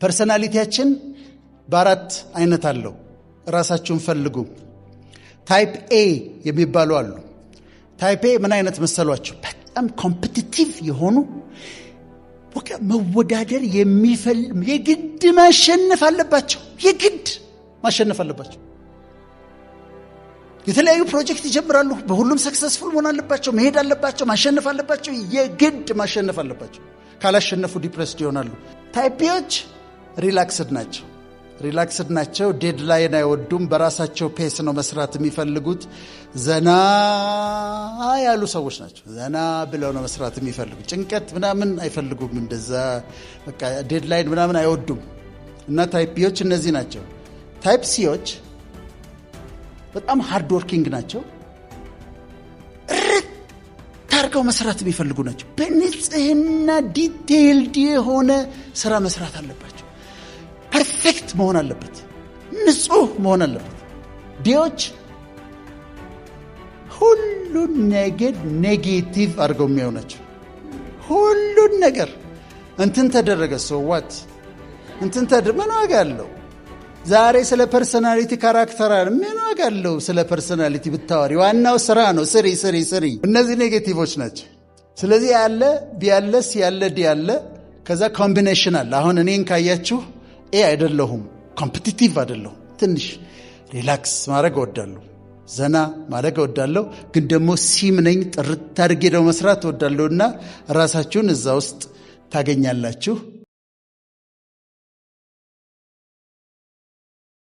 ፐርሰናሊቲያችን በአራት አይነት አለው። ራሳችሁን ፈልጉ። ታይፕ ኤ የሚባሉ አሉ። ታይፕ ኤ ምን አይነት መሰሏቸው? በጣም ኮምፒቲቲቭ የሆኑ መወዳደር የግድ ማሸነፍ አለባቸው። የተለያዩ ፕሮጀክት ይጀምራሉ። በሁሉም ሰክሰስፉል መሆን አለባቸው፣ መሄድ አለባቸው፣ ማሸነፍ አለባቸው፣ የግድ ማሸነፍ አለባቸው። ካላሸነፉ ዲፕሬስድ ይሆናሉ። ታይፒዎች ሪላክስድ ናቸው። ዴድላይን አይወዱም። በራሳቸው ፔስ ነው መስራት የሚፈልጉት። ዘና ያሉ ሰዎች ናቸው። ዘና ብለው ነው መስራት የሚፈልጉት። ጭንቀት ምናምን አይፈልጉም። እንደዛ በቃ ዴድላይን ምናምን አይወዱም። እና ታይፒዎች እነዚህ ናቸው። ታይፕ ሲዎች በጣም ሃርድ ወርኪንግ ናቸው። ታርገው መስራት የሚፈልጉ ናቸው። በንጽህና ዲቴይልድ የሆነ ስራ መስራት አለባቸው። ፐርፌክት መሆን አለበት። ንጹህ መሆን አለበት። ዲዎች ሁሉን ነገር ኔጌቲቭ አድርገው የሚያዩ ናቸው። ሁሉን ነገር እንትን ተደረገ ሰዋት እንትን ምን ዋጋ አለው? ዛሬ ስለ ፐርሰናሊቲ ካራክተር ምን ዋጋ አለው? ስለ ፐርሰናሊቲ ብታወሪ ዋናው ስራ ነው። ስሪ። እነዚህ ኔጌቲቮች ናቸው። ስለዚህ ያለ ቢያለስ ያለ ዲያለ ከዛ ኮምቢኔሽን አለ። አሁን እኔን ካያችሁ አይደለሁም፣ ኮምፒቲቲቭ አይደለሁም። ትንሽ ሪላክስ ማድረግ እወዳለሁ፣ ዘና ማድረግ እወዳለሁ። ግን ደግሞ ሲም ነኝ፣ ጥርት አድርጌ ደግሞ መስራት እወዳለሁና ራሳችሁን እዛ ውስጥ ታገኛላችሁ።